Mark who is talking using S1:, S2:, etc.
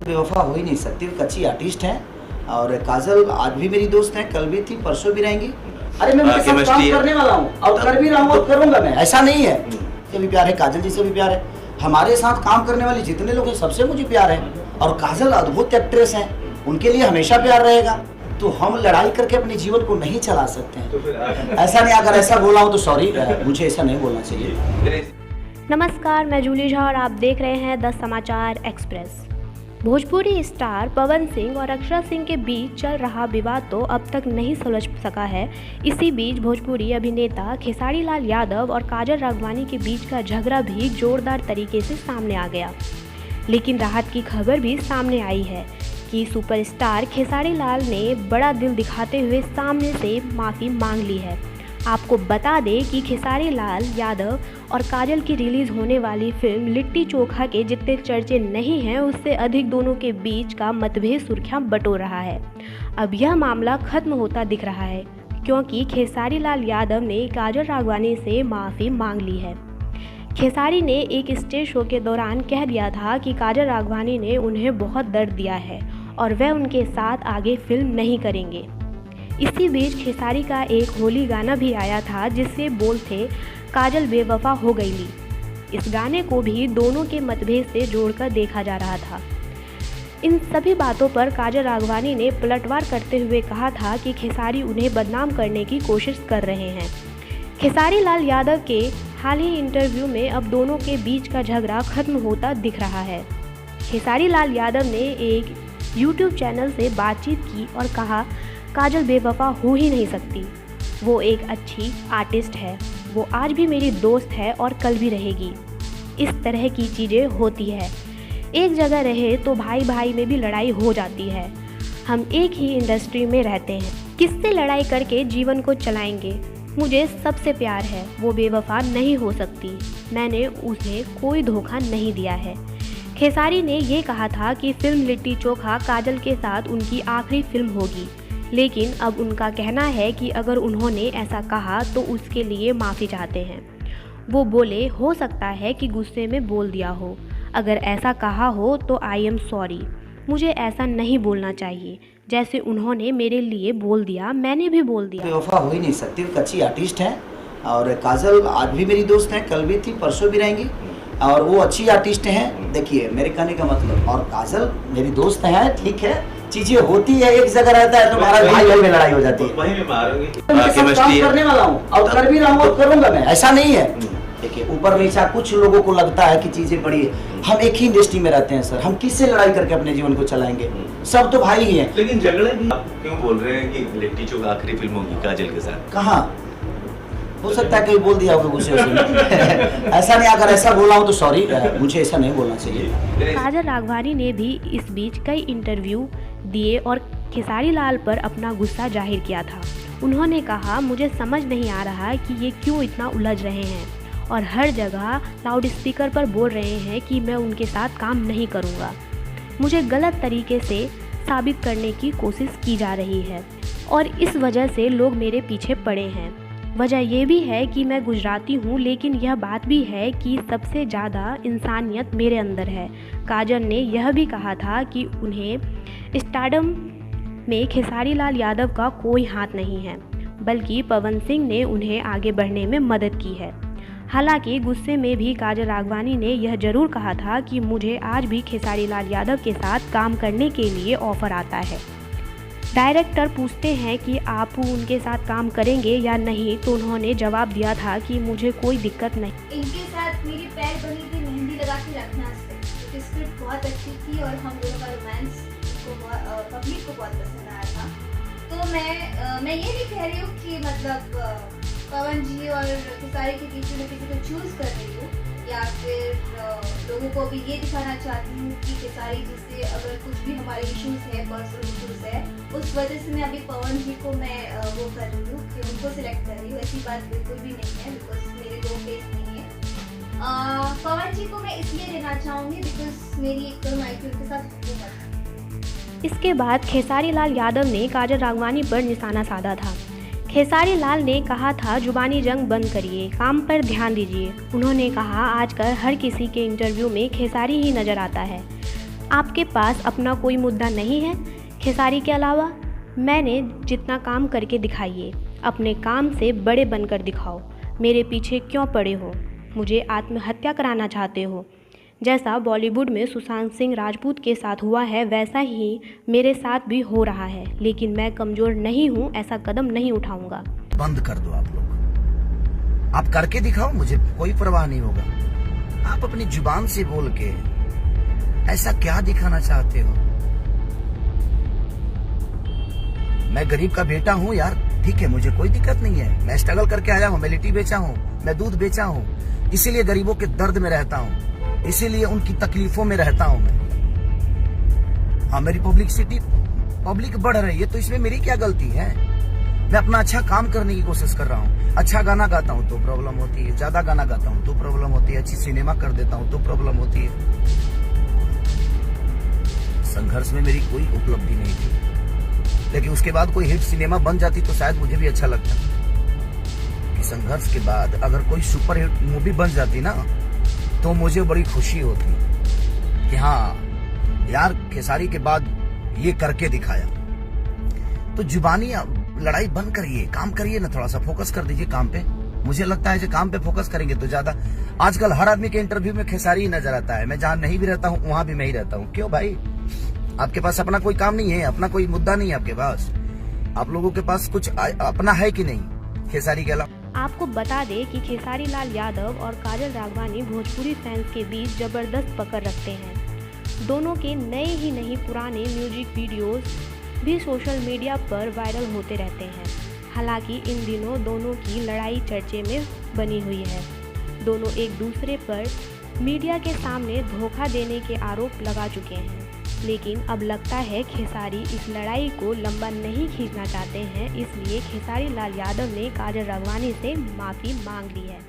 S1: बेवफा हो ही नहीं सकती, वो एक अच्छी आर्टिस्ट हैं। और काजल आज भी मेरी दोस्त है, कल भी थी, परसों भी रहेंगी। अरे मैं उनके साथ काम करने वाला हूँ और कर भी रहा हूँ और करूँगा मैं, ऐसा नहीं है। मुझे भी प्यार है, काजल जी से भी प्यार है, हमारे साथ काम करने वाले जितने लोग हैं सबसे मुझे प्यार है। और काजल अद्भुत एक्ट्रेस हैं, उनके लिए हमेशा प्यार रहेगा। तो हम लड़ाई करके अपने जीवन को नहीं चला सकते हैं। ऐसा नहीं, अगर ऐसा बोला हूँ तो सॉरी, मुझे ऐसा नहीं बोलना चाहिए।
S2: नमस्कार, मैं जूली झा और आप देख रहे हैं 10 समाचार एक्सप्रेस। भोजपुरी स्टार पवन सिंह और अक्षरा सिंह के बीच चल रहा विवाद तो अब तक नहीं सुलझ सका है। इसी बीच भोजपुरी अभिनेता खेसारी लाल यादव और काजल राघवानी के बीच का झगड़ा भी जोरदार तरीके से सामने आ गया। लेकिन राहत की खबर भी सामने आई है कि सुपरस्टार खेसारी लाल ने बड़ा दिल दिखाते हुए सामने से माफ़ी मांग ली है। आपको बता दें कि खेसारी लाल यादव और काजल की रिलीज़ होने वाली फिल्म लिट्टी चोखा के जितने चर्चे नहीं हैं, उससे अधिक दोनों के बीच का मतभेद सुर्खियां बटोर रहा है। अब यह मामला खत्म होता दिख रहा है क्योंकि खेसारी लाल यादव ने काजल राघवानी से माफ़ी मांग ली है। खेसारी ने एक स्टेज शो के दौरान कह दिया था कि काजल राघवानी ने उन्हें बहुत दर्द दिया है और वह उनके साथ आगे फिल्म नहीं करेंगे। इसी बीच खेसारी का एक होली गाना भी आया था जिससे बोल थे काजल बेवफा हो गई ली। इस गाने को भी दोनों के मतभेद से जोड़कर देखा जा रहा था। इन सभी बातों पर काजल राघवानी ने पलटवार करते हुए कहा था कि खेसारी उन्हें बदनाम करने की कोशिश कर रहे हैं। खेसारी लाल यादव के हाल ही इंटरव्यू में अब दोनों के बीच का झगड़ा खत्म होता दिख रहा है। खेसारी लाल यादव ने एक यूट्यूब चैनल से बातचीत की और कहा, काजल बेवफा हो ही नहीं सकती, वो एक अच्छी आर्टिस्ट है, वो आज भी मेरी दोस्त है और कल भी रहेगी। इस तरह की चीज़ें होती है, एक जगह रहे तो भाई भाई में भी लड़ाई हो जाती है। हम एक ही इंडस्ट्री में रहते हैं, किससे लड़ाई करके जीवन को चलाएंगे। मुझे सबसे प्यार है, वो बेवफा नहीं हो सकती, मैंने उसे कोई धोखा नहीं दिया है। खेसारी ने ये कहा था कि फिल्म लिट्टी चोखा काजल के साथ उनकी आखिरी फिल्म होगी, लेकिन अब उनका कहना है कि अगर उन्होंने ऐसा कहा तो उसके लिए माफ़ी चाहते हैं। वो बोले, हो सकता है कि गुस्से में बोल दिया हो, अगर ऐसा कहा हो तो आई एम सॉरी, मुझे ऐसा नहीं बोलना चाहिए, जैसे उन्होंने मेरे लिए बोल दिया मैंने भी बोल दिया।
S1: बेवफा हो ही नहीं सकती, वो एक अच्छी आर्टिस्ट हैं। और काजल आज भी मेरी दोस्त हैं, कल भी थी, परसों भी रहेंगी। और वो अच्छी आर्टिस्ट हैं। देखिए मेरे कहने का मतलब, और काजल मेरी दोस्त हैं, ठीक है, चीजें होती है, एक जगह रहता है तो महाराज भाई भाई में लड़ाई हो जाती है।
S3: वहीं भी मारूंगी,
S1: काम करने वाला हूँ और कर भी रहा हूँ और करूँगा मैं, ऐसा नहीं है। देखिए ऊपर नीचा कुछ लोगों को लगता है कि चीजें बड़ी है, हम एक ही इंडस्ट्री में रहते हैं सर, हम किससे लड़ाई करके अपने जीवन को चलाएंगे, सब तो भाई ही हैं।
S3: लेकिन झगड़े भी आप क्यों बोल रहे हैं कि लिट्टी चोखा आखिरी फिल्म होगी काजल के साथ?
S1: कहाँ हो सकता है, कहीं बोल दिया होगा गुस्से में। ऐसा नहीं, अगर ऐसा बोला हूँ तो सॉरी, मुझे ऐसा नहीं बोलना चाहिए।
S2: काजल राघवानी ने भी इस बीच कई इंटरव्यू दिए और खेसारी लाल पर अपना गुस्सा जाहिर किया था। उन्होंने कहा, मुझे समझ नहीं आ रहा कि ये क्यों इतना उलझ रहे हैं और हर जगह लाउड स्पीकर पर बोल रहे हैं कि मैं उनके साथ काम नहीं करूँगा। मुझे गलत तरीके से साबित करने की कोशिश की जा रही है और इस वजह से लोग मेरे पीछे पड़े हैं। वजह यह भी है कि मैं गुजराती हूँ, लेकिन यह बात भी है कि सबसे ज़्यादा इंसानियत मेरे अंदर है। काजल ने यह भी कहा था कि उन्हें स्टारडम में खेसारी लाल यादव का कोई हाथ नहीं है, बल्कि पवन सिंह ने उन्हें आगे बढ़ने में मदद की है। हालांकि गुस्से में भी काजल राघवानी ने यह जरूर कहा था कि मुझे आज भी खेसारी लाल यादव के साथ काम करने के लिए ऑफ़र आता है। डायरेक्टर पूछते हैं कि आप उनके साथ काम करेंगे या नहीं, तो उन्होंने जवाब दिया था कि मुझे कोई दिक्कत नहीं।
S4: इनके साथ मेरी पैर बनी थी मेहंदी लगा के रखना से, क्योंकि स्क्रिप्ट बहुत अच्छी थी और हम दोनों का रोमांस को पब्लिक को बहुत पसंद आया था। तो मैं ये नहीं कह रही हूँ कि मतलब पवन जी और खेसारी के बीच में किसी को चूज़ कर रही हूँ, या फिर लोगों को भी ये दिखाना चाहती हूँ कि खेसारी जी से अगर कुछ भी हमारे इश्यूज है, पर्सनल इश्यूज है, उस वजह से मैं अभी पवन जी को मैं वो कर रही हूँ कि उनको सिलेक्ट कर रही हूँ। ऐसी बात बिल्कुल भी नहीं है, बिकॉज मेरे दो फेस नहीं है। पवन जी को मैं इसलिए लेना चाहूँगी बिकॉज मेरी एक फिल्म आई थी उनके साथ हुकूमत।
S2: इसके बाद खेसारी लाल यादव ने काजल राघवानी पर निशाना साधा था। खेसारी लाल ने कहा था, जुबानी जंग बंद करिए, काम पर ध्यान दीजिए। उन्होंने कहा, आजकल हर किसी के इंटरव्यू में खेसारी ही नज़र आता है। आपके पास अपना कोई मुद्दा नहीं है खेसारी के अलावा? मैंने जितना काम करके दिखाइए, अपने काम से बड़े बनकर दिखाओ। मेरे पीछे क्यों पड़े हो? मुझे आत्महत्या कराना चाहते हो? जैसा बॉलीवुड में सुशांत सिंह राजपूत के साथ हुआ है वैसा ही मेरे साथ भी हो रहा है, लेकिन मैं कमज़ोर नहीं हूँ, ऐसा कदम नहीं उठाऊंगा।
S1: बंद कर दो आप लोग, आप करके दिखाओ, मुझे कोई परवाह नहीं होगा। आप अपनी जुबान से बोल के ऐसा क्या दिखाना चाहते हो? मैं गरीब का बेटा हूँ यार, ठीक है, मुझे कोई दिक्कत नहीं है। मैं स्ट्रगल करके आया हूँ, मैं लिट्टी बेचा हूँ, मैं दूध बेचा हूँ, इसीलिए गरीबों के दर्द में रहता हूँ, इसीलिए उनकी तकलीफों में रहता हूँ मैं। हाँ, मेरी पब्लिक बढ़ रही है तो इसमें मेरी क्या गलती है? मैं अपना अच्छा काम करने की कोशिश कर रहा हूँ। अच्छा गाना गाता हूँ तो प्रॉब्लम होती है, ज्यादा गाना गाता हूँ तो प्रॉब्लम होती है, अच्छी सिनेमा कर देता हूँ तो प्रॉब्लम होती है। संघर्ष में मेरी कोई उपलब्धि नहीं थी, लेकिन उसके बाद कोई हिट सिनेमा बन जाती तो शायद मुझे भी अच्छा लगता। कि संघर्ष के बाद अगर कोई सुपर हिट मूवी बन जाती ना तो मुझे बड़ी खुशी होती कि हाँ यार, खेसारी के बाद ये करके दिखाया। तो जुबानी लड़ाई बंद करिए, काम करिए ना, थोड़ा सा फोकस कर दीजिए काम पे। मुझे लगता है कि काम पे फोकस करेंगे तो ज्यादा। आजकल हर आदमी के इंटरव्यू में खेसारी ही नजर आता है। मैं जहां नहीं भी रहता हूँ वहां भी मैं ही रहता हूँ। क्यों भाई? आपके पास अपना कोई काम नहीं है, अपना कोई मुद्दा नहीं है आपके पास? आप लोगों के पास कुछ अपना है कि नहीं खेसारी के अलावा?
S2: आपको बता दें कि खेसारी लाल यादव और काजल राघवानी भोजपुरी फैंस के बीच ज़बरदस्त पकड़ रखते हैं। दोनों के नए ही नहीं पुराने म्यूजिक वीडियोस भी सोशल मीडिया पर वायरल होते रहते हैं। हालांकि इन दिनों दोनों की लड़ाई चर्चे में बनी हुई है। दोनों एक दूसरे पर मीडिया के सामने धोखा देने के आरोप लगा चुके हैं, लेकिन अब लगता है खेसारी इस लड़ाई को लंबा नहीं खींचना चाहते हैं, इसलिए खेसारी लाल यादव ने काजल राघवानी से माफ़ी मांग ली है।